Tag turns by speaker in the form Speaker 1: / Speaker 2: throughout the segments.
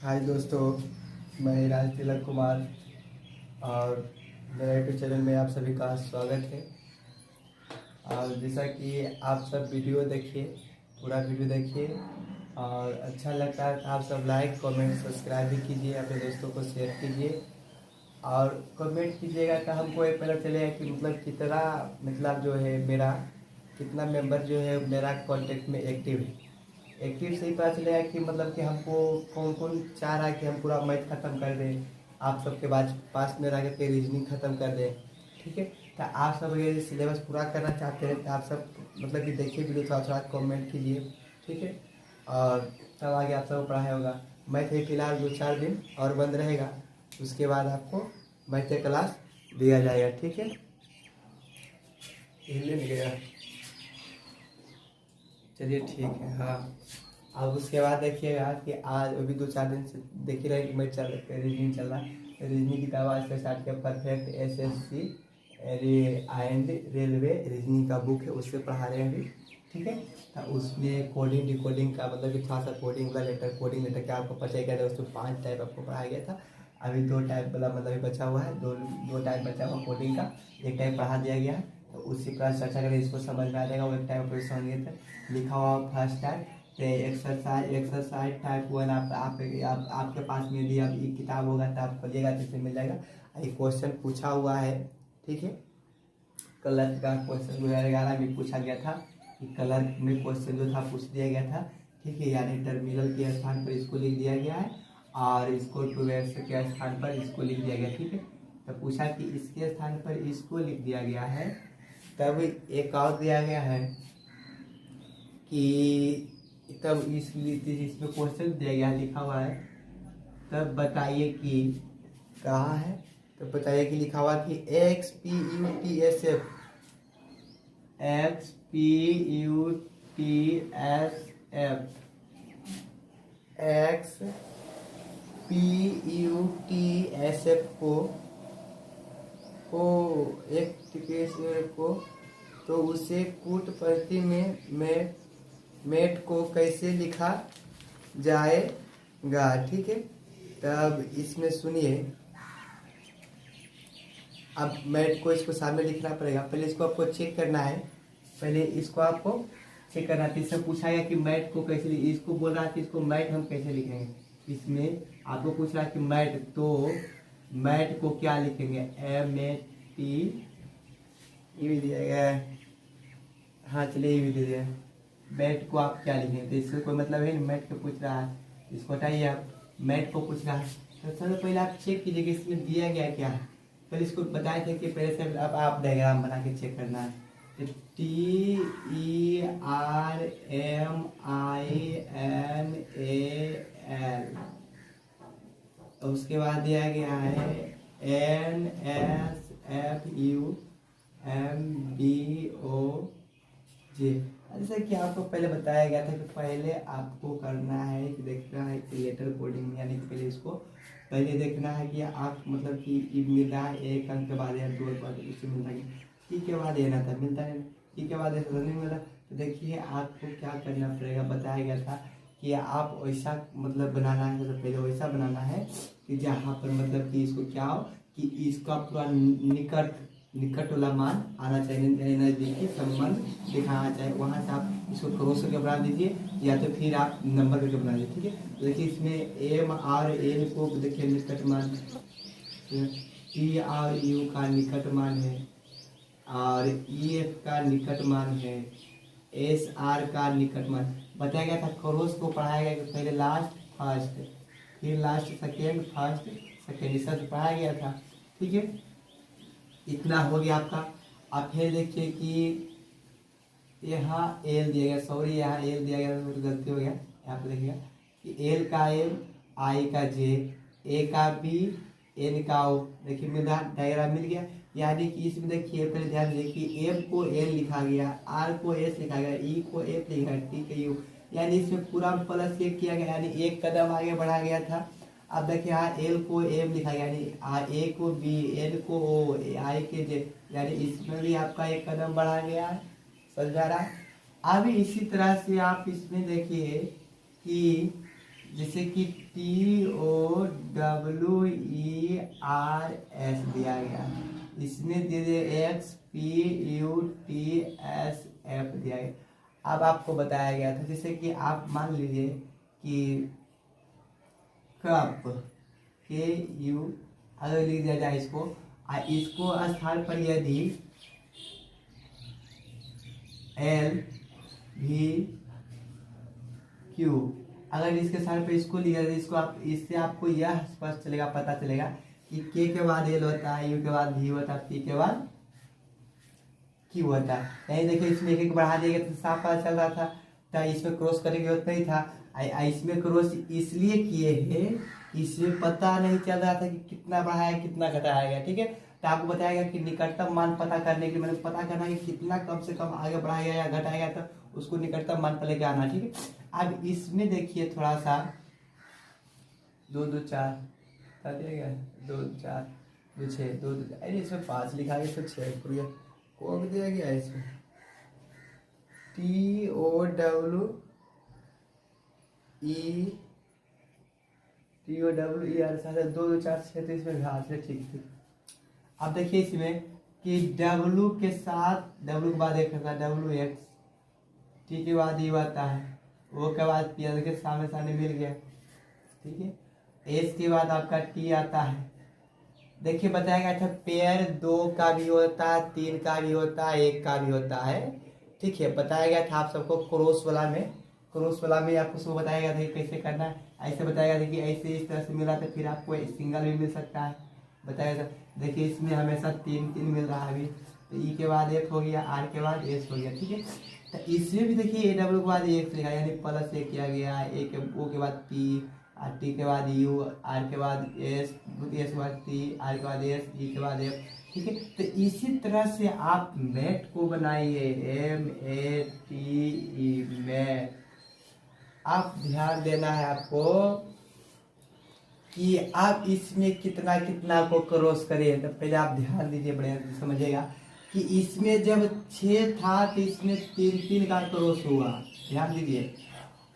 Speaker 1: हाय दोस्तों, मैं राज तिलक कुमार और मेरा यूट्यूब चैनल में आप सभी का स्वागत है। और जैसा कि आप सब वीडियो देखिए, पूरा वीडियो देखिए और अच्छा लगता है तो आप सब लाइक कमेंट सब्सक्राइब भी कीजिए, अपने दोस्तों को शेयर कीजिए और कमेंट कीजिएगा तो हमको एक पता चलेगा कि मतलब कितना मतलब जो है मेरा कितना मेंबर जो है मेरा कांटेक्ट में एक्टिव है। एक्टिव से ही पता चलेगा कि मतलब कि हमको कौन कौन चाह रहा है कि हम पूरा मैथ ख़त्म कर दें, आप सबके बाद पास में रह के रीजनिंग ख़त्म कर दें। ठीक है, तो आप सब अगर सिलेबस पूरा करना चाहते हैं तो आप सब मतलब कि देखिए वीडियो, थोड़ा थोड़ा कमेंट कीजिए। ठीक है, और तब आगे आप सबको पढ़ाई होगा। मैथ एक फिलहाल 2-4 दिन और बंद रहेगा, उसके बाद आपको मैथ क्लास दिया जाएगा। ठीक है, हिलने नहीं गया, चलिए ठीक है। हाँ, अब उसके बाद देखिएगा कि आज अभी 2-4 दिन से देख ही रहे कि मैं रीजनिंग चल रहा है। रीजनिंग की किताब आज से स्टार्ट किया, perfect SSC and railway reasoning का बुक है, उससे पढ़ा रहे हैं अभी। ठीक है, तो उसमें कोडिंग डिकोडिंग का मतलब कि थोड़ा सा कोडिंग वाला लेटर, कोडिंग लेटर क्या आपको पता ही क्या था, उसमें 5 टाइप आपको पढ़ाया गया था। अभी 2 टाइप वाला मतलब अभी बचा हुआ है, दो टाइप बचा हुआ कोडिंग का। एक टाइप पढ़ा दिया गया है, तो उसी पर चर्चा करें, इसको समझ में आ जाएगा। वो एक टाइप पर समझ गए थे, लिखा हुआ फर्स्ट टाइप तो एक्सरसाइज टाइप 1 आपके पास में भी अब ये किताब होगा तो आप खोलिएगा तो इसमें मिल जाएगा। ये क्वेश्चन पूछा हुआ है। ठीक है, कलर का क्वेश्चन 2011 में पूछा गया था कि कलर में क्वेश्चन जो था पूछ दिया गया था। ठीक है, यानी टर्मिनल के स्थान पर इसको लिख दिया गया है और इसको टू के स्थान पर इसको लिख दिया गया। ठीक है, तो पूछा कि इसके स्थान पर इसको लिख दिया गया है। तब एक और दिया गया है कि तब इसमें क्वेश्चन दिया गया लिखा हुआ है, तब बताइए कि कहाँ है। तो बताइए कि लिखा हुआ कि XPUTSF XPUTSF को एक को तो उसे कूट प्रति में मेट को कैसे लिखा जाएगा। ठीक है, तब इसमें सुनिए, अब मैट को इसको सामने लिखना पड़ेगा। पहले इसको आपको चेक करना है, पहले इसको आपको चेक करना है। इससे पूछा गया कि मैट को कैसे इसको बोल रहा है कि इसको मैट हम कैसे लिखेंगे। इसमें आपको पूछ रहा है कि मैट, तो मैट को क्या लिखेंगे, MAT ये भी दिया गया है। हाँ चलिए ये भी दे दिया। मैट को आप क्या लिखेंगे, तो इससे कोई मतलब है नहीं, मैट को पूछ रहा है, इसको हटाइए आप, मैट को पूछ रहा है। तो सबसे पहले आप चेक कीजिए कि इसमें दिया गया क्या है। पहले इसको बताए थे कि पहले से अब आप डायग्राम बना के चेक करना है। तो TERMINAL, उसके बाद दिया गया है NSFUMBOJ। जैसा कि आपको पहले बताया गया था कि पहले आपको करना है कि देखना है कि लेटर कोडिंग, यानी कि पहले इसको पहले देखना है कि आप मतलब कि मिल रहा है 1 अंक के बाद या 2 अंक के बाद इससे मिलता है, टी के बाद ये ना था मिलता है, टी के बाद ऐसा नहीं मिला। तो देखिए आपको क्या करना पड़ेगा, बताया गया था कि आप वैसा मतलब बनाना है, सबसे पहले वैसा बनाना है कि जहाँ पर मतलब कि इसको क्या हो कि इसका पूरा निकट वाला मान आना चाहिए, नज़दीकी संबंध दिखाना चाहिए। वहाँ से आप इसको क्रॉस करके बना दीजिए या तो फिर आप नंबर करके बना दीजिए। ठीक है, तो देखिए इसमें MRN को देखिए निकट मान, TRU का निकट मान है और EF का निकट मान है, SR का निकट मान बताया गया था। क्रॉस को पढ़ाया गया कि पहले लास्ट फर्स्ट, फिर लास्ट सेकेंड, फर्स्ट सेकेंड, इस सब पढ़ाया गया था। ठीक है, इतना हो गया आपका। आप फिर देखिए कि यहाँ एल दिया गया, सॉरी यहाँ एल दिया गया तो गलती हो गया, यहाँ पे देखिएगा कि एल का एम, आई का जे, ए का बी, एन का ओ, देखिए मिला डायग्राम मिल गया। यानी कि इसमें देखिए पहले ध्यान देखिए, एम को एन लिखा गया, आर को एस लिखा गया, ई को एफ लिखा गया, टी को यू, यानी इसमें पूरा प्लस एक किया गया, यानी एक कदम आगे बढ़ा गया था। अब देखिए यहाँ एल को एम लिखा गया, यानी ए को बी, एन को ओ, आई के जे, यानी इसमें भी आपका एक कदम बढ़ा गया है। समझ आ रहा है। अभी इसी तरह से आप इसमें देखिए कि जैसे कि TOWERS दिया गया, इसमें दे दे XPUTSF दिया गया। अब आपको बताया गया था, जैसे कि आप मान लीजिए कि कप के यू अगर लिख दिया जाए इसको स्थान पर यदि LVQ अगर इसके स्थान पर इसको लिखा जाए, इसको आप इससे आपको यह स्पष्ट चलेगा, पता चलेगा कि के बाद L होता है, यू के बाद V होता है, P के बाद Q होता है। नहीं देखिए इसमें एक बढ़ा दिया गया तो साफ पता चल रहा था, तो इसमें क्रॉस करने की जरूरत नहीं था। इसमें क्रॉस इसलिए किए हैं, इसमें पता नहीं चल रहा था कि कितना बढ़ाया कितना घटाया गया। ठीक है, तो आपको बताया गया कि निकटतम मान पता करने के लिए मैंने पता करना है कि कितना कम से कम आगे बढ़ाया गया या घटाया गया, तो उसको निकटतम मान पर लेके आना। ठीक है, अब इसमें देखिए थोड़ा सा 2 2 4 दिया गया, 2 4 2 6 2 2, अरे इसमें 5 लिखा गया तो 6 पूरा को दिया गया है। इसमें TOWER 2 2 4 6 तो इसमें घास है। ठीक ठीक, अब देखिए इसमें कि W के साथ W के बाद एक होता है WX, T के बाद U आता है, O के बाद P के सामने सामने मिल गया। ठीक है, S के बाद आपका T आता है। देखिए बताया गया था पेयर 2 का भी होता है, 3 का भी होता है, 1 का भी होता है। ठीक है, बताया गया था आप सबको क्रॉस वाला में आपको सब बताया गया था कि कैसे करना है। ऐसे बताया गया था कि ऐसे इस तरह से मिला तो फिर आपको सिंगल भी मिल सकता है, बताया गया था। देखिए इसमें हमेशा 3 3 मिल रहा है अभी, तो ई के बाद एक हो गया, आर के बाद एस हो गया। ठीक है, तो इसमें भी देखिए AW के बाद एक लिखा यानी प्लस एक किया गया, ओ के बाद पी, टी के बाद यू, आर के बाद एस, एस के बाद टी, आर के बाद एस, ई के बाद एफ। ठीक है, तो इसी तरह से आप मैट को बनाइए, MATE मैट। आप ध्यान देना है आपको कि आप इसमें कितना कितना को क्रॉस करें। तो पहले आप ध्यान दीजिए, बढ़िया समझिएगा कि इसमें जब 6 था तो इसमें 3 3 का क्रॉस हुआ, ध्यान दीजिए।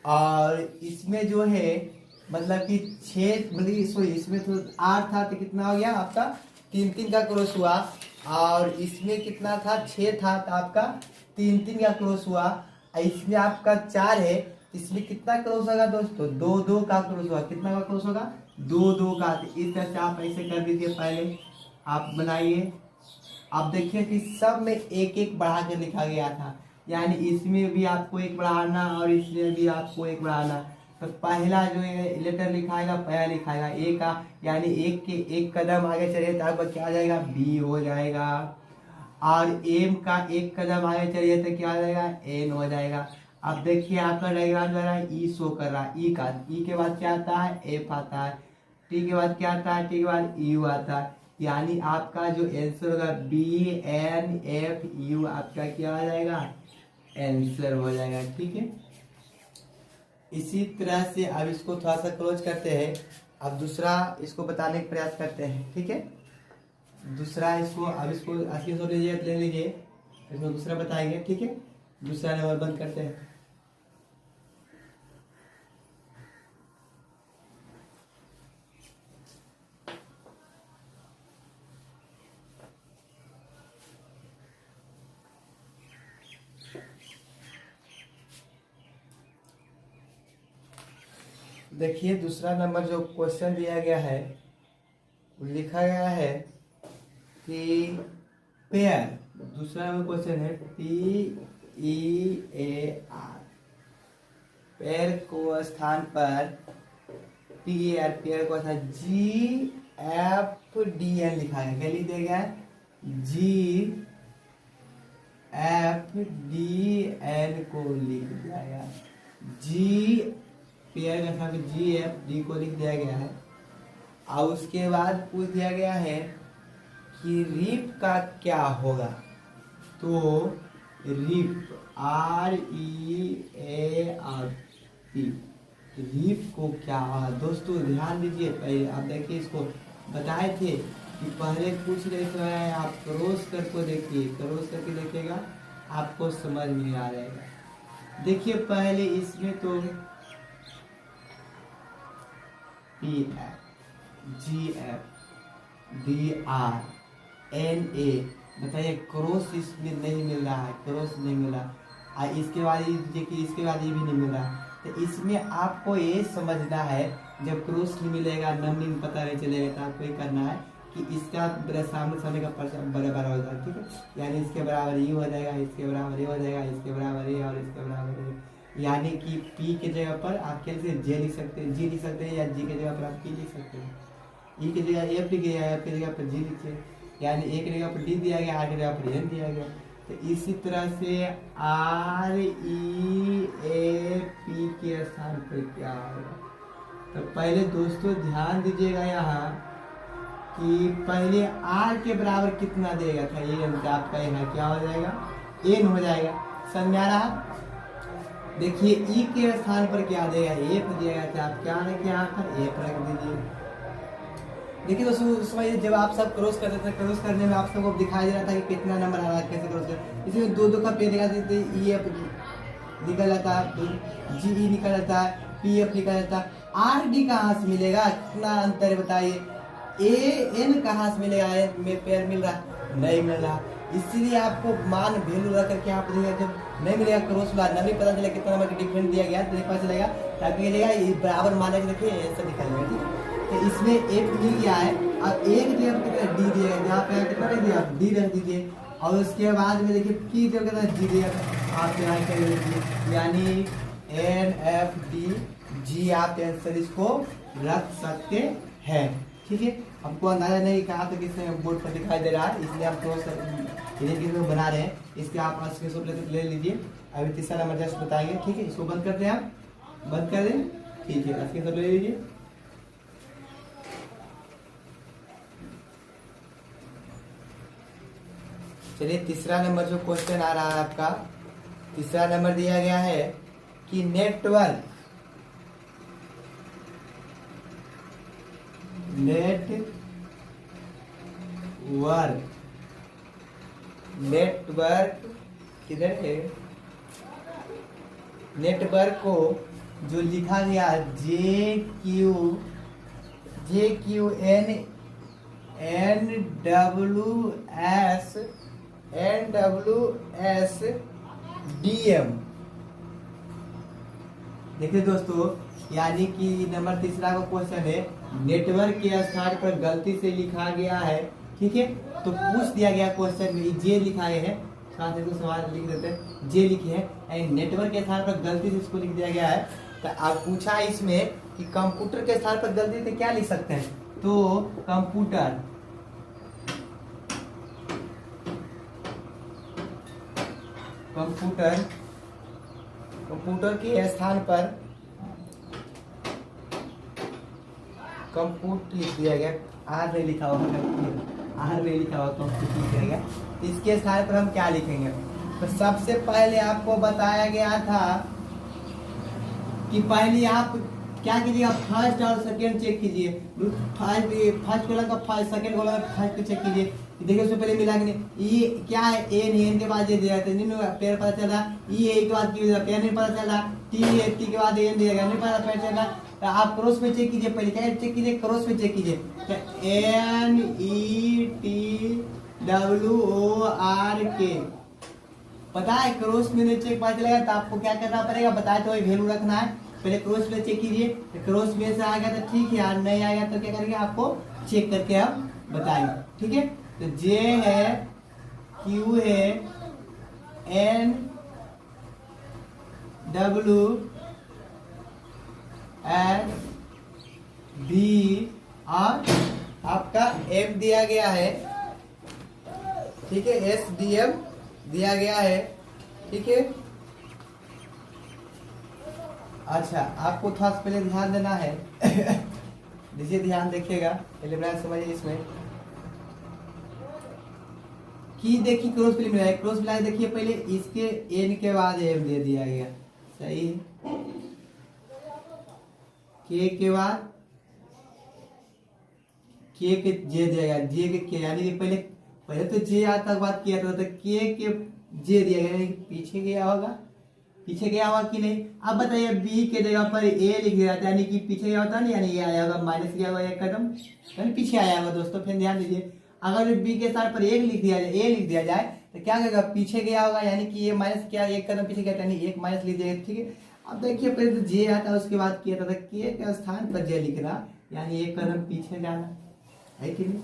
Speaker 1: और इसमें जो है मतलब कि 6 मतलब इसमें तो 8 था तो कितना हो गया आपका 3 3 का क्रॉस हुआ। और इसमें कितना था 6 था तो आपका 3 3 का क्रॉस हुआ। इसमें आपका 4 है, इसमें कितना क्रॉस होगा दोस्तों 2 2 का क्रॉस हुआ। कितना का क्रॉस होगा 2 2 का। तो इस तरह से आप ऐसे कर दीजिए, पहले आप बनाइए। आप देखिए कि सब में एक एक बढ़ा के लिखा गया था, यानी इसमें भी आपको एक बढ़ाना और इसमें भी आपको एक बढ़ाना। तो पहला जो है लेटर लिखाएगा, पहला लिखाएगा ए का, यानी एक के एक कदम आगे चलिए तो आपका क्या आ जाएगा बी हो जाएगा। और एम का एक कदम आगे चलिए तो क्या आ जाएगा एन हो जाएगा। अब देखिए आपका डायग्राम जो है ई शो कर रहा है, ई का ई के बाद क्या आता है एफ आता है, टी के बाद क्या आता है टी के बाद यू आता है, यानी आपका जो आंसर होगा BNFU आपका क्या आ जाएगा आंसर हो जाएगा। ठीक है, इसी तरह से अब इसको थोड़ा सा क्लोज करते हैं। अब दूसरा इसको बताने का प्रयास करते हैं। ठीक है, दूसरा इसको अब इसको अस्सी सौ लीजिए ले लीजिए, इसको दूसरा बताएंगे। ठीक है, दूसरा नंबर बंद करते हैं। देखिए दूसरा नंबर जो क्वेश्चन दिया गया है लिखा गया है कि पेयर, दूसरा नंबर क्वेश्चन है PEAR, पेयर को स्थान पर PER पेयर को स्थान GFDN लिखा है। क्या लिख दिया गया है GFDN को लिख दिया गया, जी पेयर का स्थान GFD को लिख दिया गया है। और उसके बाद पूछ दिया गया है कि रिप का क्या होगा, तो रिप REARP रिप को क्या होगा। दोस्तों ध्यान दीजिए, पहले आप देखिए इसको बताए थे कि पहले कुछ नहीं है, आप क्रॉस करके देखिए, क्रॉस करके देखिएगा आपको समझ में आ जाएगा। देखिए पहले इसमें तो GFDRNA। बताइए क्रॉस इसमें नहीं मिल रहा है, क्रॉस नहीं मिला। इसके बाद ये देखिए, इसके बाद ये भी नहीं मिल रहा। तो इसमें आपको ये समझना है, जब क्रॉस नहीं मिलेगा, नंबरिंग पता नहीं चलेगा, तो आपको ये करना है कि इसका सामने सामने का बराबर हो जाएगा, ठीक है। यानी इसके बराबर ये हो जाएगा, इसके बराबर ये हो जाएगा, इसके बराबर ये और इसके बराबर ये। यानी कि P के जगह पर आप कैसे J लिख सकते हैं, G लिख सकते हैं, या G के जगह पर आप P लिख सकते हैं। E की जगह F लिखिए, F की जगह पर G लिखिए। यानी A की जगह पर D दिया गया, R की जगह पर N दिया गया। तो इसी तरह से REAP के स्थान पर क्या होगा। तो पहले दोस्तों ध्यान दीजिएगा यहाँ कि पहले R के बराबर कितना देगा था, ये आपका यहाँ क्या हो जाएगा, N हो जाएगा। समझ आ रहा। देखिए E के स्थान पर क्या देगा, F दिएगा, तो आप क्या रखें यहाँ पर F रख दीजिए। देखिए दोस्तों, उस समय जब आप सब क्रॉस करते थे, क्रॉस करने में आप सबको दिखाई दे रहा था कि कितना नंबर आ रहा है, कैसे क्रॉस कर, इसमें दो का पे दिखा देते, EF निकल जाता है, GE निकल जाता है, PF निकल जाता है। RD कहाँ से मिलेगा, कितना अंतर है बताइए। AN कहाँ से मिलेगा, में पेयर मिल रहा नहीं मिल रहा। इसलिए आपको मान वैल्यू रख करके आप जब नहीं मिलेगा क्रॉस वाला, नहीं पता चलेगा कितना नंबर का डिफरेंट दिया गया, तो पता चलेगा, ताकि बराबर माने के देखिए ऐसा निकलेगा, ठीक है। तो इसमें एक मिल गया है, अब एक जगह कितना D दिया गया, यहाँ पे कितना रख दिया, D रख दीजिए। और उसके बाद में देखिए P जगह कितना G दिया, आप यहाँ कर दीजिए, यानी NFDG आप आंसर इसको रख सकते हैं, ठीक है। हमको अंदाजा नहीं कहा था, किसने बोर्ड पर दिखाई दे रहा है, इसलिए हम क्रॉस बना रहे हैं। इसके आप स्क्रीनशॉट ले लीजिए। अभी तीसरा नंबर जस्ट बताएंगे, ठीक है। इसको बंद करते हैं, आप बंद कर दें, ठीक है। स्क्रीनशॉट ले लीजिए। चलिए तीसरा नंबर जो क्वेश्चन आ रहा है आपका, तीसरा नंबर दिया गया है कि नेटवर्क किधर है, नेटवर्क को जो लिखा गया JQNWSDM। देखिए दोस्तों, यानी कि नंबर तीसरा का क्वेश्चन है, नेटवर्क के स्थान पर गलती से लिखा गया है, ठीक है। तो पूछ दिया गया क्वेश्चन में J लिखा है, साथ में सवाल लिख देते हैं, J लिखे हैं, नेटवर्क के स्थान पर गलती से इसको लिख दिया गया है। तो आप पूछा है इसमें कि कंप्यूटर के स्थान पर गलती से क्या लिख सकते हैं, तो कंप्यूटर के स्थान पर कंप्यूट लिख दिया गया, R नहीं लिखा हुआ, R नहीं लिखा हुआ, कंप्यूट लिख दिया गया। इसके स्थान पर हम क्या लिखेंगे। तो सबसे पहले आपको बताया गया था कि पहले आप क्या कीजिएगा, फर्स्ट और सेकंड चेक कीजिए। फर्स्ट कॉलम का फर्स्ट, सेकंड कॉलम का फर्स्ट चेक कीजिए। देखिए उससे पहले मिला कि नहीं, ये क्या है, एन के बाद ये दिया था, पेड़ पता चल रहा, ये के बाद पेड़ नहीं पता चल रहा, टी के बाद एन दिया गया, नहीं पता पेड़ चल रहा। तो आप क्रॉस में चेक कीजिए, पहले क्या चेक कीजिए, क्रॉस में चेक कीजिए। तो NETWORK पता है, क्रॉस में चेक पता चलेगा, तो आपको क्या करना पड़ेगा, बताए तो वैल्यू रखना है। पहले क्रॉस में चेक कीजिए, तो क्रॉस में से आ गया तो ठीक है, यार नहीं आएगा तो क्या करेंगे, आपको चेक करके हम बताएंगे, ठीक है। तो J है, Q है, NWSD और आपका M दिया गया है, ठीक है, SDM दिया गया है, ठीक है। अच्छा, आपको थोड़ा सा पहले ध्यान देना है दीजिए, ध्यान देखिएगा, पहले बना समझिए। इसमें की देखिए क्रॉस फिल्म मिला है, क्रॉस मिला देखिए, पहले इसके एन के बाद एम दे दिया गया, सही है। के बाद के जे दिया गया, जे के यानी कि पहले तो जे आता बात किया था, तो के जे दिया गया, पीछे गया होगा, पीछे गया होगा कि नहीं। अब बताइए बी के जगह पर ए लिख दिया जाता है, यानी कि पीछे गया होता है ना, यानी ये आया होगा माइनस किया होगा एक कदम, यानी पीछे आया होगा दोस्तों। फिर ध्यान दीजिए, अगर बी के स्थान पर एक लिख दिया जाए, ए लिख दिया जाए तो क्या करेगा, पीछे गया होगा, यानी कि ये माइनस किया एक कदम पीछे गया, यानी एक माइनस लिख देगा। ठीक है, अब देखिए पहले तो जे आता है, उसके बाद किया था के के स्थान पर जे लिखना, यानी एक कदम पीछे जाना है कि नहीं।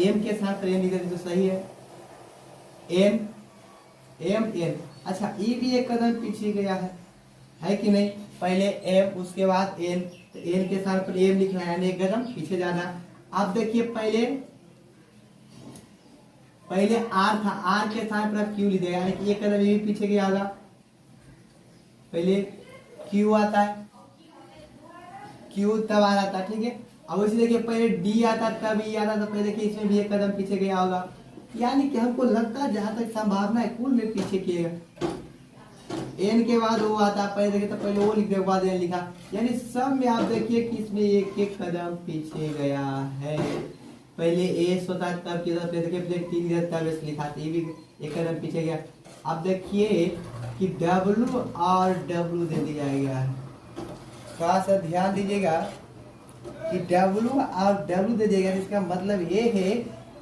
Speaker 1: एम के स्थान पर एम लिख देते तो सही है, एम एम एन। अच्छा ई भी एक कदम पीछे गया है कि नहीं। पहले एम उसके बाद एन, तो एन के स्थान पर एम लिखना है, यानी एक कदम पीछे जाना। अब देखिए पहले आर था, आर के स्थान पर अब क्यू लिख देगा, यानी कि एक कदम ये भी पीछे गया होगा। पहले क्यू आता है, क्यू तब आ रहा था। ठीक है, अब उसी देखिए पहले डी आता तब ई आता, तो पहले देखिए इसमें भी एक कदम पीछे गया होगा, यानी कि हमको लगता है जहां तक संभावना है कुल में पीछे किएगा। एन के बाद वो आता, पहले देखिए तो पहले वो लिख दे, बाद एन लिखा, यानी सब में आप देखिए कि इसमें एक एक कदम पीछे गया है। पहले एस होता है तब किधर पे देखिए तीन इधर तब एस लिखा, ये भी एक कदम पीछे गया। अब देखिए कि डब्लू और डब्लू दे दिया गया है, थोड़ा सा ध्यान दीजिएगा कि डब्लू और डब्लू दे दिया गया, इसका मतलब ये है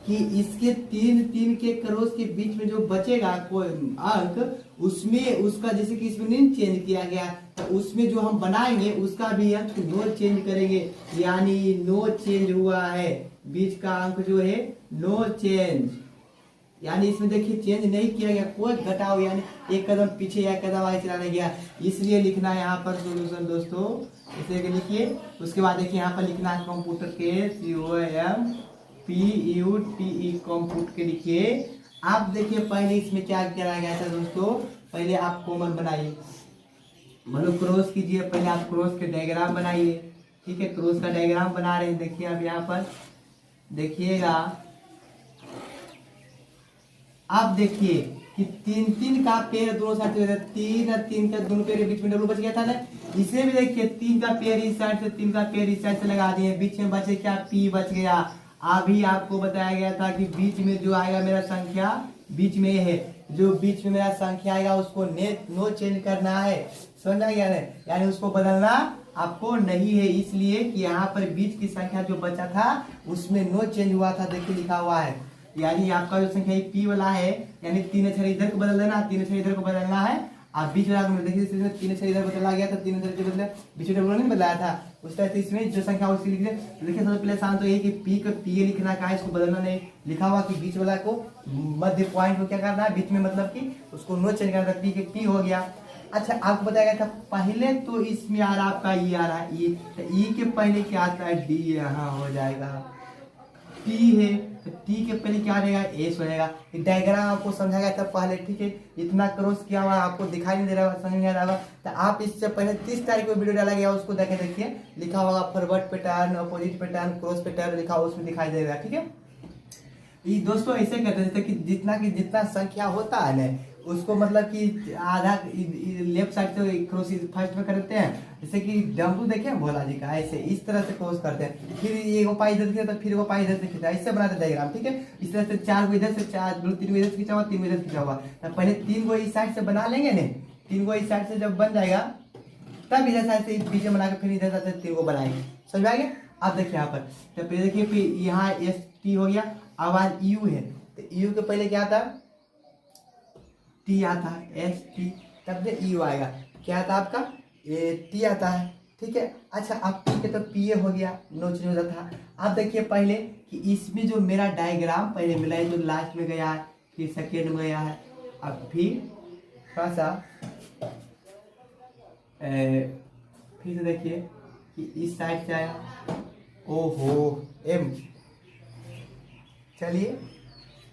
Speaker 1: कि इसके तीन तीन के क्रॉस के बीच में जो बचेगा कोई अंक, उसमें उसका जैसे कि इसमें नहीं चेंज किया गया, तो उसमें जो हम बनाएंगे उसका भी अंक नो चेंज करेंगे, यानी नो चेंज हुआ है, बीच का अंक जो है नो चेंज, यानी इसमें देखिए चेंज नहीं किया गया, कोई घटाव यानी एक कदम पीछे या कदम आगे चला नहीं गया, इसलिए लिखना है यहाँ पर सोल्यूशन दोस्तों, इसे लिखिए। उसके बाद देखिए यहाँ पर लिखना है कंप्यूटर के COMPUTE कंप्यूटर के लिखिए। आप देखिए पहले इसमें क्या किया गया था दोस्तों, पहले आप कॉमन बनाइए, मतलब क्रॉस कीजिए, पहले आप क्रॉस के डायग्राम बनाइए। ठीक है, क्रॉस का डायग्राम बना रहे हैं, देखिए अब यहाँ पर देखिएगा, आप देखिए कि तीन तीन का पेड़ दोनों साइड से, तीन और तीन का दोनों पेड़ के बीच में डब्लू बच गया था ना, इसे भी देखिए तीन का पेड़ इस साइड से, तीन का पेड़ इस साइड से लगा दिए, बीच में बचे क्या, पी बच गया। अभी आपको बताया गया था कि बीच में जो आएगा मेरा संख्या, बीच में है जो बीच में मेरा संख्या आएगा उसको नो चेंज करना है, समझा गया ना, यानी उसको बदलना आपको नहीं है, इसलिए कि यहाँ पर बीच की संख्या जो बचा था उसमें नो चेंज हुआ था, देखिए लिखा हुआ है, यानी आपका जो संख्या पी वाला है, यानी तीन अक्षर इधर को बदल देना, तीन अक्षर इधर को बदलना है। आप बीच वाला देखिए इसमें तीन अक्षर इधर बदला गया था, तीन अक्षर इधर बदला, बीच में डबल नहीं बदलाया था, उस तरह से इसमें जो संख्या उसकी लिख दे। तो देखिए सबसे पहले आसान तो ये कि पी को पी लिखना का है, इसको बदलना नहीं, लिखा हुआ कि बीच वाला को मध्य पॉइंट को क्या करना है, बीच में मतलब कि उसको नो चेंज करना, पी के पी हो गया। अच्छा आपको बताया गया था पहले तो इसमें आ रहा आपका ई आ रहा है, ई तो ई के पहले क्या आता है, डी यहाँ हो जाएगा, टी है तो टी के पहले क्या रहेगा, एस हो जाएगा। डायग्राम आपको समझा गया था पहले, ठीक है, इतना क्रॉस किया हुआ आपको दिखाई नहीं दे रहा, समझ नहीं आ रहा होगा, तो आप इससे पहले 30 तारीख को वीडियो डाला गया उसको देखे, देखिए लिखा होगा forward pattern, opposite pattern, cross pattern लिखा हुआ उसमें दिखाई देगा। ठीक है, ये दोस्तों ऐसे कहते हैं कि जितना संख्या होता है ना उसको मतलब कि आधा लेफ्ट साइड से क्रॉस फर्स्ट में करते हैं, जैसे कि डम्बू देखे भोला जी का, ऐसे इस तरह से क्रॉस करते हैं, फिर ये को पाई इधर खींचा तो फिर वो पाई इधर से खींचा, इससे बनाते डायग्राम। ठीक है, इस तरह से चार को इधर से, चार तीन को इधर से खींचा हुआ, तीन को इधर खींचा हुआ, तो पहले तीन को इस साइड से बना लेंगे ना, तीन को इस साइड से जब बन जाएगा तब इधर साइड से बीच में बना के फिर इधर साइड से तीन को बनाएंगे, समझ आ गया। आप देखिए यहाँ पर, तो पहले देखिए फिर यहाँ एस टी हो गया, अब आज यू है, तो यू के पहले क्या आता है, टी आता है, एस टी, तब से यू आएगा, क्या आता है आपका, ए टी आता है। ठीक है, अच्छा अब टी के तो पी ए हो गया, नो चेंज हो जाता है। अब देखिए पहले कि इसमें जो मेरा डायग्राम पहले मिला है, जो लास्ट में गया है, फिर सेकेंड में गया है, अब फिर थोड़ा सा फिर से देखिए कि इस साइड से आया, ओहो एम, चलिए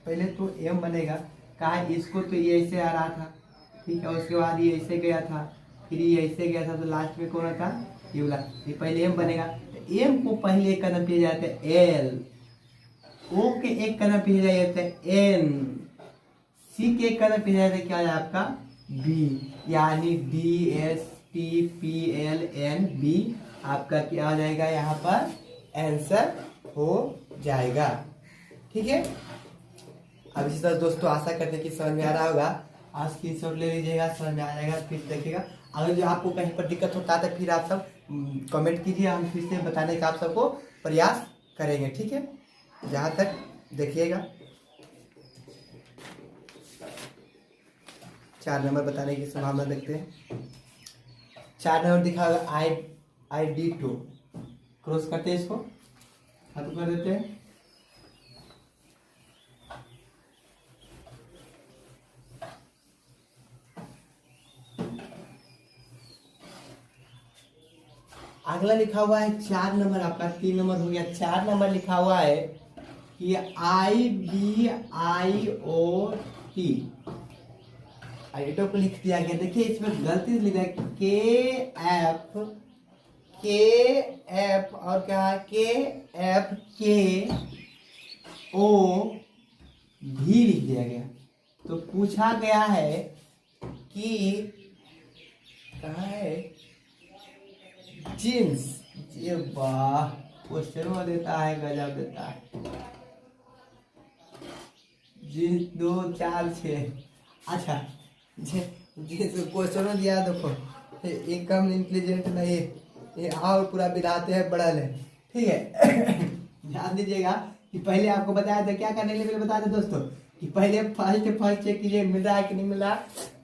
Speaker 1: पहले तो एम बनेगा, कहा इसको तो ये ऐसे आ रहा था, ठीक है, उसके बाद ये ऐसे गया था, फिर ये ऐसे गया था, तो लास्ट में कौन था, ये वाला, ये पहले एम बनेगा, तो एम को पहले एक कदम पीछे जाते हैं एल, ओ के एक कदम पीछे जाते हैं एन, सी के एक कदम पीछे जाते हैं क्या है आपका बी, यानी D S T P L N B आपका क्या आ जाएगा, यहाँ पर आंसर हो जाएगा। ठीक है, अब इसी तरह दोस्तों आशा करते हैं कि समझ में आ रहा होगा। आज स्क्रीनशॉट ले लीजिएगा, समझ में आ जाएगा, फिर देखिएगा। अगर जो आपको कहीं पर दिक्कत होता है तो फिर आप सब कमेंट कीजिए, हम फिर से बताने का आप सबको प्रयास करेंगे, ठीक है। जहाँ तक देखिएगा 4 नंबर बताने की संभावना देखते हैं। 4 नंबर दिखा होगा ID2, क्रॉस करते हैं, इसको खत्म कर देते हैं। अगला लिखा हुआ है 4 नंबर, आपका 3 नंबर हो गया। 4 नंबर लिखा हुआ है कि IBIOT, आइटो को लिख दिया गया। देखिए इसमें गलती से लिखा है KF और क्या है KFKO भी लिख दिया गया। तो पूछा गया है कि कहाँ है जींस, ये वाह क्वेश्चन में देता है, गजब देता है। जींस 2 4 6, अच्छा जींस क्वेश्चन में दिया, देखो ये कम इंटेलिजेंट नहीं, ये और पूरा बिराते हैं बड़ा है, ठीक है। ध्यान दीजिएगा कि पहले आपको बताया था क्या करने के लिए, पहले बताया था दोस्तों कि पहले फर्स्ट चेक कीजिए मिल रहा है कि नहीं मिल रहा,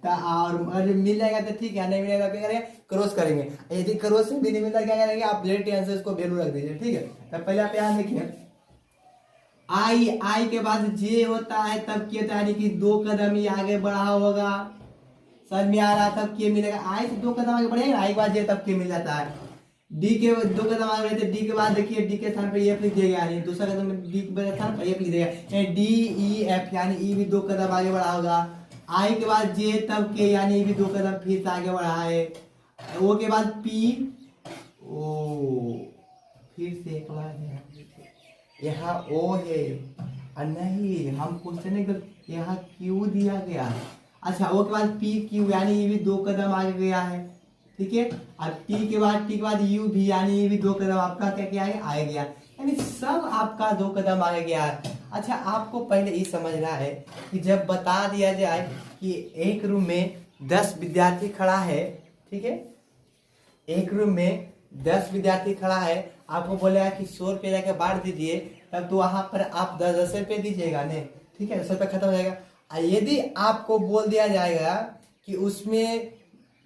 Speaker 1: और मिल जाएगा तो ठीक है, नहीं मिलेगा क्या करेंगे, क्रॉस करेंगे। यदि क्रॉस भी नहीं मिलता क्या करेंगे, आप डायरेक्ट आंसर को वैल्यू रख दीजिए, ठीक है। तब पहले आप यहाँ देखिए आई के बाद जे होता है तब क्या होता है, यानी कि 2 कदम ही आगे बढ़ा होगा, समझ में आ रहा, तब क्या मिलेगा, आई से 2 कदम आगे बढ़ेगा, आई के बाद जे तब क्या मिल जाता है। डी के 2 कदम आगे बढ़े, डी के बाद देखिए डी के स्थान पर एफ लिख दिएगा, यानी दूसरा कदम में डी के स्थान पर एफ लिख देगा, DEF यानी ई भी 2 कदम आगे बढ़ा होगा। आई के बाद जे तब के, यानी भी 2 कदम फिर से आगे बढ़ा है। ओ के बाद पी, ओ फिर से एक बार यहाँ ओ है, नहीं हम क्वेश्चन यहाँ क्यू दिया गया। अच्छा ओ के बाद पी क्यू, यानी ये भी 2 कदम आगे गया है, ठीक है। और टी के बाद यू भी, यानी ये भी 2 कदम आपका क्या किया है, आगे गया, यानी सब आपका 2 कदम आगे गया है। अच्छा आपको पहले ये समझना है कि जब बता दिया जाए कि एक रूम में 10 विद्यार्थी खड़ा है, ठीक है, एक रूम में 10 विद्यार्थी खड़ा है, आपको बोलेगा कि 100 रुपये जाके बांट दीजिए, तब तो वहां पर आप 10 रुपये दीजिएगा नहीं, ठीक है, 10 रुपये खत्म हो जाएगा। यदि आपको बोल दिया जाएगा कि उसमें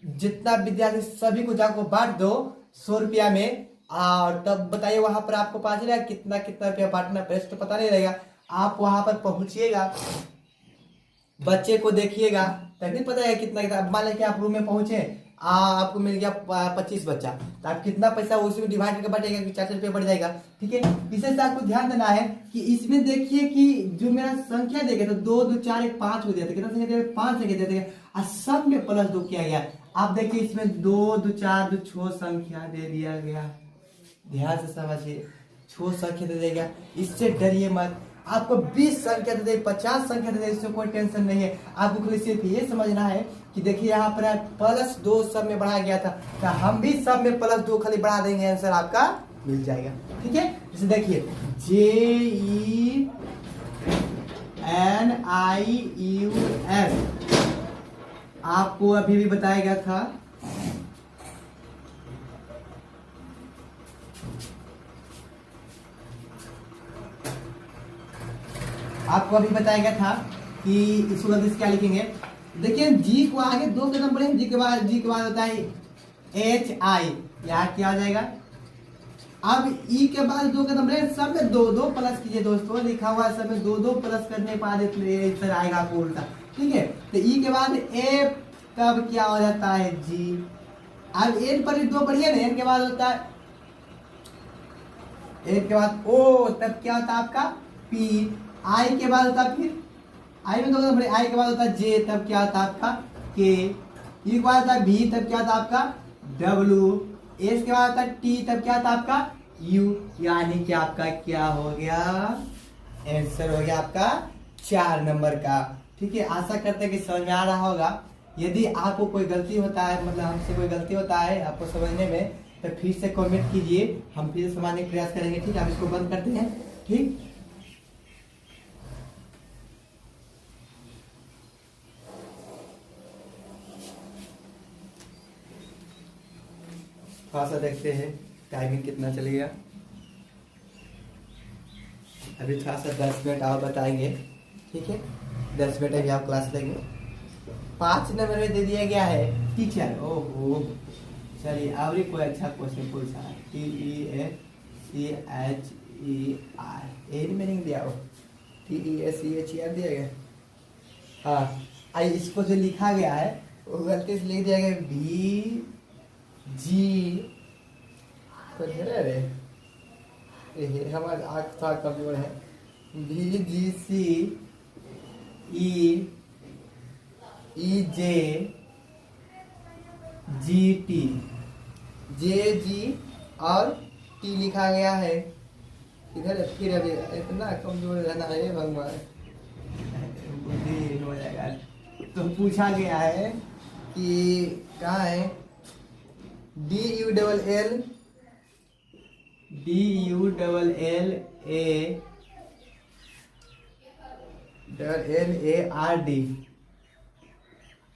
Speaker 1: जितना विद्यार्थी सभी को जाकर बांट दो 100 रुपया में, और तब बताइए वहां पर आपको पता चलेगा कितना कितना रुपया बांटना पड़ेगा, तो पता नहीं रहेगा। आप वहां पर पहुंचिएगा, बच्चे को देखिएगा तभी पता है कितना कितना। मान लीजिए आप रूम में पहुंचे, आपको मिल गया 25 बच्चा, तो आप कितना पैसा उसी में डिवाइड करके बढ़ेगा कि 4 रुपये बढ़ जाएगा, ठीक है। विशेष आपको ध्यान देना है कि इसमें देखिए कि जो मेरा संख्या देगा तो 2 2 4 1 5 हो जाता है, कितना संख्या देगा, 5 संख्या देते हैं, और सब में +2 किया गया। आप देखिए इसमें 2 2 4 2 6 संख्या दे दिया गया, ध्यान से समझिए, 6 संख्या दे देगा, इससे डरिए मत। आपको 20 संख्या दे दे, 50 संख्या दे दे, इससे कोई टेंशन नहीं है। आपको सिर्फ ये समझना है कि देखिए यहाँ पर +2 सब में बढ़ाया गया था, तो हम भी सब में +2 खाली बढ़ा देंगे, आंसर आपका मिल जाएगा, ठीक है। जैसे देखिए JENIUS आपको अभी भी बताया गया था, आपको अभी बताया गया था कि इसको गलती से क्या लिखेंगे। देखिए जी को आगे 2 कदम बढ़े, जी के बाद होता है HI, यहाँ क्या हो जाएगा। अब ई के बाद 2 कदम बढ़े, सब में 2 2 प्लस कीजिए दोस्तों, लिखा हुआ है सब में 2 2 प्लस करने के बाद इधर आएगा आपको उल्टा, ठीक है। तो ई के बाद F, तब क्या हो जाता है जी। अब एन पर 2 बढ़िए ना, एन के बाद होता है, एन के बाद O, तब क्या होता है आपका P। आई के बाद होता है, फिर आई में 2 कदम बढ़े, आई के बाद होता है J, तब क्या होता है आपका K। ई के बाद होता है V, तब क्या होता है आपका W। एस के बाद होता है T, तब क्या होता है आपका U, यानी कि आपका क्या हो गया, आंसर हो गया आपका 4 नंबर का, ठीक है। आशा करते हैं कि समझ में आ रहा होगा। यदि आपको कोई गलती होता है, मतलब हमसे कोई गलती होता है आपको समझने में, तो फिर से कमेंट कीजिए, हम फिर से समझने का प्रयास करेंगे, ठीक है। हम इसको बंद करते हैं, ठीक। थोड़ा सा देखते हैं टाइमिंग कितना चलेगा। अभी थोड़ा सा 10 मिनट आप बताएंगे, ठीक है। 10 मिनट अभी आप क्लास लेंगे। 5 नंबर में दे दिया गया है टीचर। ओहो, चलिए अब भी कोई अच्छा क्वेश्चन पूछा है। TEACHER, यही मीनिंग दिया हो। TEACHER दिया गया। हाँ, आई इसको जो लिखा गया है वो गलती से लिख दिया गया VG। कुछ है रे, ये हमारा आँख थोड़ा कमजोर है। VGCEEJGT, JG और T लिखा गया है। इधर फिर अभी इतना कमजोर रहना है भगवान, बुद्धि हो जाएगा। तो पूछा गया है कि कहाँ है DULLARD,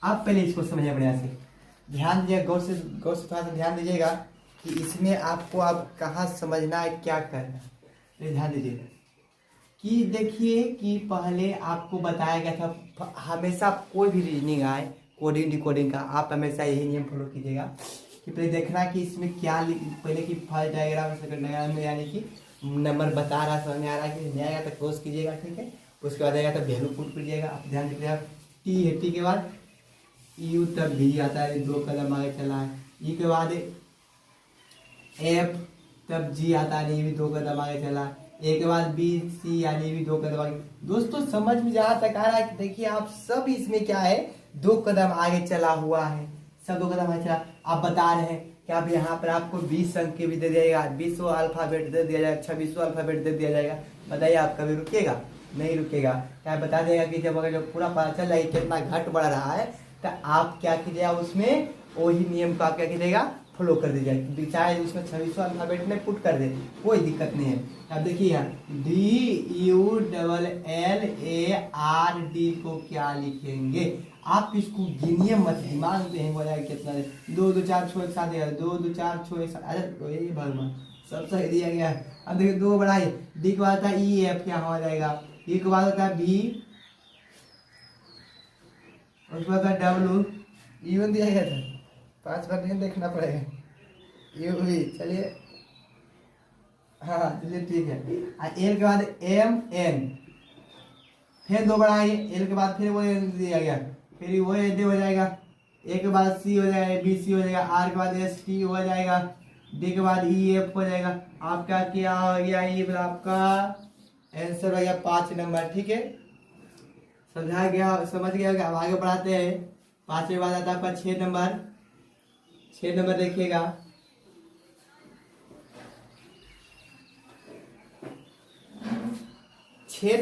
Speaker 1: आप पहले इसको समझिए बढ़िया से, ध्यान दीजिएगा, गौर से थोड़ा सा ध्यान दीजिएगा कि इसमें आपको अब कहाँ समझना है, क्या करना है। तो ध्यान दीजिएगा कि देखिए कि पहले आपको बताया गया था, हमेशा कोई भी रीजनिंग आए कोडिंग डिकोडिंग का, आप हमेशा यही नियम फॉलो कीजिएगा कि पहले देखना कि इसमें क्या पहले की फर्स्ट डायग्राम सेकंड डायग्राम में, यानी कि नंबर बता रहा समझ में आ रहा है कि नहीं आएगा तो क्रॉस कीजिएगा, ठीक है। उसके बाद आएगा तो वैल्यू पुट कीजिएगा। आप ध्यान दीजिएगा टी है, टी के बाद यू तब भी आता है, 2 कदम आगे चला है। ई के बाद एफ तब जी आता है, ये भी 2 कदम आगे चला है। ए के बाद बी सी, यानी भी 2 कदम आगे। दोस्तों समझ में जहाँ तक आ रहा है कि देखिए आप सब इसमें क्या है, 2 कदम आगे चला हुआ है, सब 2 कदम आगे चला। आप बता रहे हैं कि आप यहाँ पर आपको 20 अंक के भी दे दिया जाएगा, 20 अल्फाबेट दे दिया जाएगा, 26 अल्फाबेट दे दिया जाएगा। बताइए आप कभी रुकेगा? नहीं रुकेगा। क्या बता देगा कि जब अगर जो पूरा पता चल रहा है कितना घट बढ़ रहा है, तो आप क्या कीजिएगा, उसमें वही नियम का क्या कीजिएगा, फॉलो कर दीजिएगा। चाहे उसमें 26 अल्फाबेट में पुट कर दे, कोई दिक्कत नहीं है। अब देखिए यहाँ DULLARD को क्या लिखेंगे, आप इसको गिनिए मत, दिमाग में हो जाएगा कितना 2 2 4 6 एक साथ, 2 2 4 6 एक साथ। अरे ये भगवान सब सही दिया गया है। अब देखिए 2 बढ़ाइए, डी के बाद होता है EF, क्या हो जाएगा, ई के बाद होता है B, उसके बाद W, इवन दिया गया था, 5 बार नहीं देखना पड़ेगा, यू भी। चलिए हाँ चलिए ठीक है। एल के बाद MN, फिर 2 बढ़ाइए, एल के बाद फिर वो दिया गया, फिर वो एड हो जाएगा। ए के बाद C हो जाएगा, BC हो जाएगा, आर के बाद ST हो जाएगा, डी के बाद EF हो जाएगा। आपका क्या हो गया, ये आपका आंसर हो गया 5 नंबर, ठीक है। समझा गया, समझ गया। अब आगे बढ़ाते हैं। 5 के बाद आता है आपका 6 नंबर। 6 नंबर देखिएगा, 6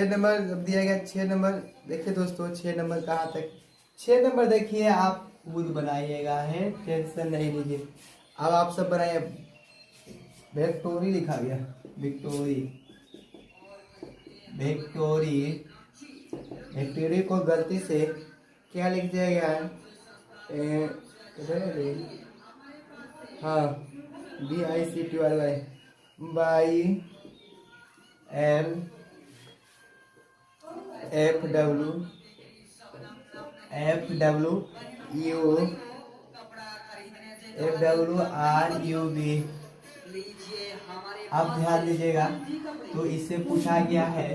Speaker 1: नंबर जब दिया गया 6 नंबर, देखिए दोस्तों 6 नंबर कहाँ तक, 6 नंबर देखिए आप खुद बनाइएगा है, टेंशन नहीं लीजिए। अब आप सब बनाइए, विक्टोरी लिखा गया, विक्टोरी को गलती से क्या लिख दिया गया है, हाँ BICTORY बाई FWRUB। अब ध्यान दीजिएगा, तो इससे पूछा गया है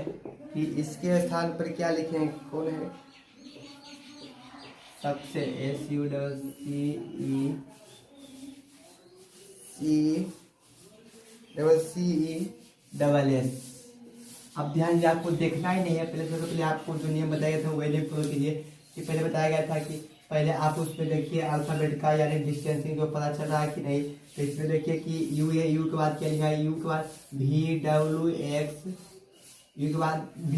Speaker 1: कि इसके स्थान पर क्या लिखें, कौन है सबसे SUCCESS। अब ध्यान दीजिए, आपको देखना ही नहीं है, पहले आपको जो नियम बताया गया था वही नियम फॉलो कीजिए। कि पहले बताया गया था कि पहले आप उसमें देखिए अल्फाबेट का यानी डिस्टेंसिंग को पता चल रहा है कि नहीं। तो इसमें देखिए कि यू है, यू के बाद क्या लिखा है, यू के बाद VWX, यू के बाद V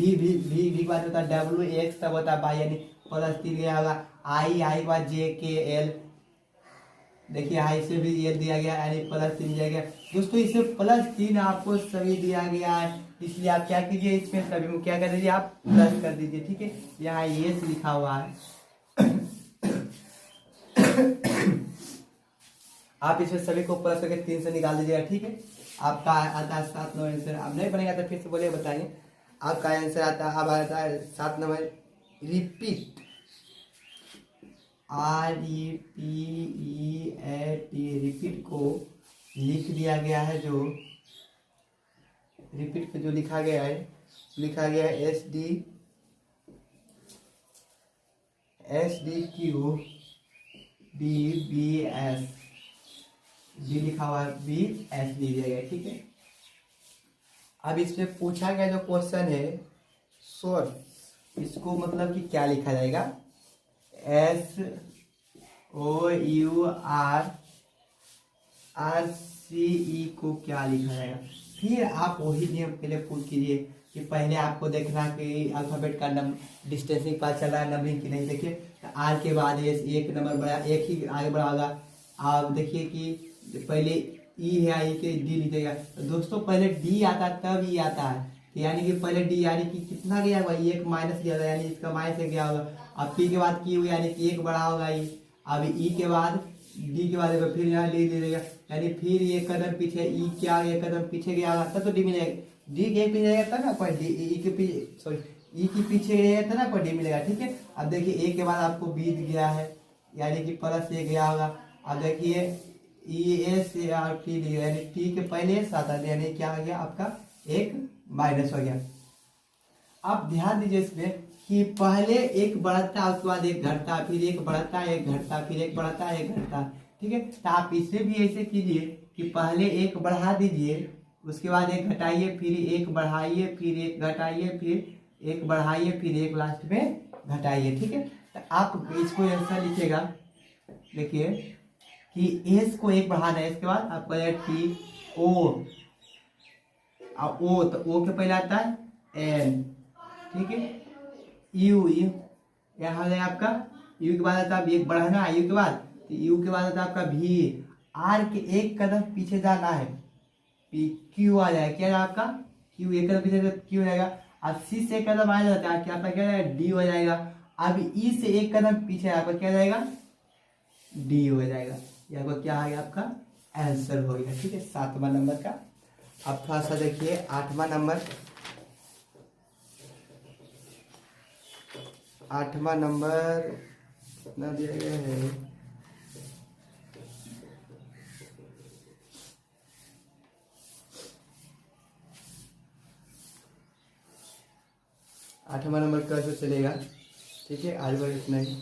Speaker 1: के बाद होता है WX, तब होता है बाई, यानी +3 गया होगा। आई के बाद JKL, देखिए आई से भी ये दिया गया, यानी +3 दिया गया। दोस्तों इसमें +3 आपको सभी दिया गया है, इसलिए आप क्या कीजिए, इसमें सभी में क्या कर दीजिए, आप प्लस कर दीजिए, ठीक है। यहाँ ये लिखा हुआ है आप इसमें सभी को प्लस करके 3 से निकाल दीजिएगा, ठीक है। आपका आता है 7 नंबर आंसर। अब नहीं बनेगा तो फिर से बोलिए, बताइए। आपका आंसर आता है, अब आता है 7 नंबर रिपीट, REPEAT, रिपीट को लिख दिया गया है, जो रिपीट को जो लिखा गया है SDQBBS, जी लिखा हुआ है BS ली दिया गया, ठीक है। अब इसमें पूछा गया जो क्वेश्चन है सोर्स, इसको मतलब कि क्या लिखा जाएगा, SOURCE को क्या लिखा जाएगा। फिर आप वही नियम पहले पुट कीजिए कि पहले आपको देखना कि अल्फाबेट का डिस्टेंसिंग पता चल रहा है, नंबरिंग की नहीं। देखिए आर के बाद एक नंबर बढ़ा, एक ही आगे बढ़ा होगा। आप देखिए कि पहले ई है, आई के डी लिखेगा, तो दोस्तों पहले डी आता है तब ई आता है, तो यानी कि पहले डी यानी कि कितना गया होगा, एक माइनस गया होगा, यानी इसका माइनस से गया होगा। अब पी के बाद क्यू यानी कि एक बढ़ा होगा ई, अब ई के बाद डी के बाद फिर यहाँ डी ले लेगा, यानी फिर एक कदम पीछे ई क्या एक कदम पीछे गया होगा तब तो डी मिलेगा। डी के पीछे जाएगा तब ना कोई डी, ई के पीछे सॉरी ई के पीछे गया तब ना कोई डी मिलेगा, ठीक है। अब देखिए ए के बाद आपको बीत गया है, यानी कि प्लस ए गया होगा। अब देखिए ES और T लिया, यानी T के पहले साथ आते, यानी क्या हो गया आपका एक माइनस हो गया। आप ध्यान दीजिए इसमें कि पहले एक बढ़ता उसके बाद एक घटता, फिर एक बढ़ता एक घटता, फिर एक बढ़ता एक घटता, ठीक है। तो आप इसे भी ऐसे कीजिए कि पहले एक बढ़ा दीजिए, उसके बाद एक घटाइए, फिर एक बढ़ाइए, फिर एक घटाइए, फिर एक बढ़ाइए, फिर एक लास्ट में घटाइए, ठीक है। तो आप इसको ऐसा लिखिएगा, देखिए कि एस को एक बढ़ाना है, इसके बाद आपका टी ओ, ओ तो ओ के पहले आता है एन, ठीक है। यू यू यहाँ है आपका, यू के बाद आता है एक बढ़ाना है, यू के बाद, तो यू के बाद आता है आपका भी, आर के एक कदम पीछे जाना है, पी क्यू आ जाएगा, क्या आपका क्यू एक कदम पीछे क्यू हो जाएगा। अब सी से एक कदम आ जाता है, क्या आपका क्या जाएगा डी हो जाएगा। अब ई से एक कदम पीछे आपका क्या जाएगा डी हो जाएगा, यहाँ पर क्या आ गया आपका आंसर हो गया, ठीक है 7वां नंबर का। अब थोड़ा सा देखिए 8वां नंबर, 8वां नंबर कितना दिया गया है, आठवां नंबर कैसे चलेगा, ठीक है आज बार इतना ही।